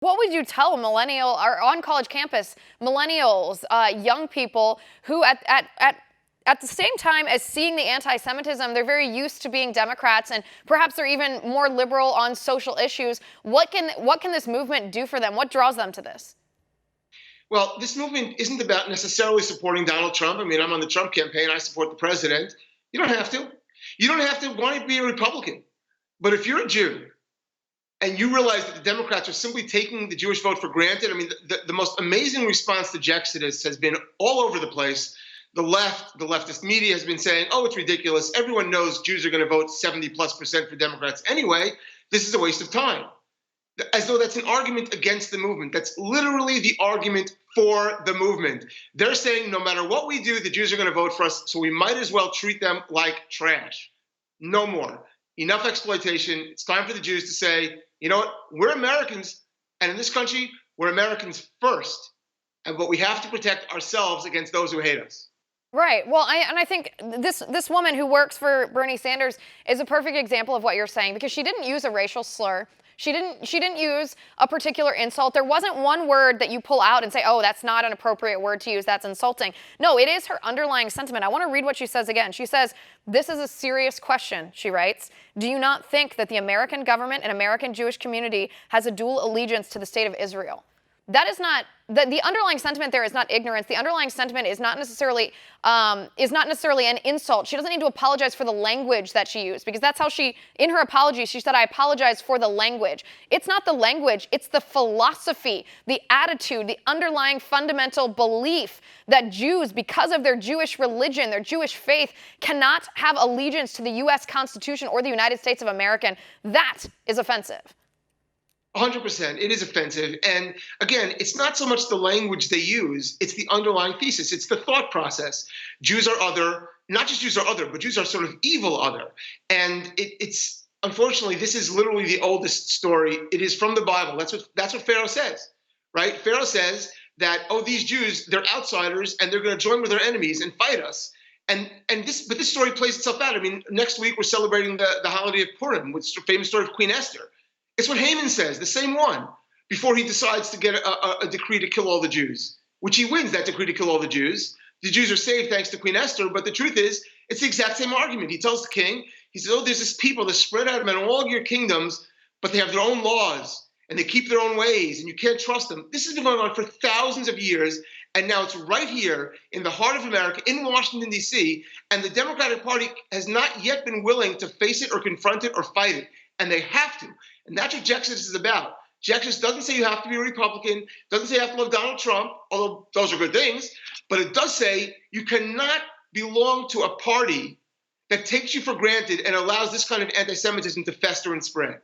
What would you tell a millennial or on college campus, millennials, young people who at the same time as seeing the anti-Semitism, they're very used to being Democrats and perhaps they're even more liberal on social issues. What can this movement do for them? What draws them to this? Well, this movement isn't about necessarily supporting Donald Trump. I mean, I'm on the Trump campaign. I support the president. You don't have to. You don't have to want to be a Republican. But if you're a Jew and you realize that the Democrats are simply taking the Jewish vote for granted, I mean, the most amazing response to JEXODUS has been all over the place. The left, the leftist media has been saying, oh, it's ridiculous. Everyone knows Jews are going to vote 70+% for Democrats anyway. This is a waste of time. As though that's an argument against the movement. That's literally the argument for the movement. They're saying no matter what we do, the Jews are going to vote for us, so we might as well treat them like trash. No more. Enough exploitation. It's time for the Jews to say, you know what, we're Americans, and in this country, we're Americans first. But we have to protect ourselves against those who hate us. Right. Well, I think this woman who works for Bernie Sanders is a perfect example of what you're saying, because she didn't use a racial slur. She didn't use a particular insult. There wasn't one word that you pull out and say, oh, that's not an appropriate word to use. That's insulting. No, it is her underlying sentiment. I want to read what she says again. She says, this is a serious question, she writes. Do you not think that the American government and American Jewish community has a dual allegiance to the state of Israel? That is not, the underlying sentiment there is not ignorance. The underlying sentiment is not necessarily an insult. She doesn't need to apologize for the language that she used, because that's how she, in her apology, she said, I apologize for the language. It's not the language, it's the philosophy, the attitude, the underlying fundamental belief that Jews, because of their Jewish religion, their Jewish faith, cannot have allegiance to the U.S. Constitution or the United States of America. That is offensive. 100%. It is offensive. And again, it's not so much the language they use, it's the underlying thesis. It's the thought process. Jews are other, not just Jews are other, but Jews are sort of evil other. And it's unfortunately, this is literally the oldest story. It is from the Bible. That's what Pharaoh says, right? Pharaoh says that, oh, these Jews, they're outsiders and they're going to join with their enemies and fight us. But this story plays itself out. I mean, next week we're celebrating the holiday of Purim, which is the famous story of Queen Esther. It's what Haman says, the same one, before he decides to get a decree to kill all the Jews, which he wins that decree to kill all the Jews. The Jews are saved thanks to Queen Esther, but the truth is, it's the exact same argument. He tells the king, he says, oh, there's this people that's spread out among all your kingdoms, but they have their own laws, and they keep their own ways, and you can't trust them. This has been going on for thousands of years, and now it's right here in the heart of America, in Washington, D.C., and the Democratic Party has not yet been willing to face it or confront it or fight it, and they have to. And that's what JEXODUS is about. JEXODUS doesn't say you have to be a Republican, doesn't say you have to love Donald Trump, although those are good things, but it does say you cannot belong to a party that takes you for granted and allows this kind of anti-Semitism to fester and spread.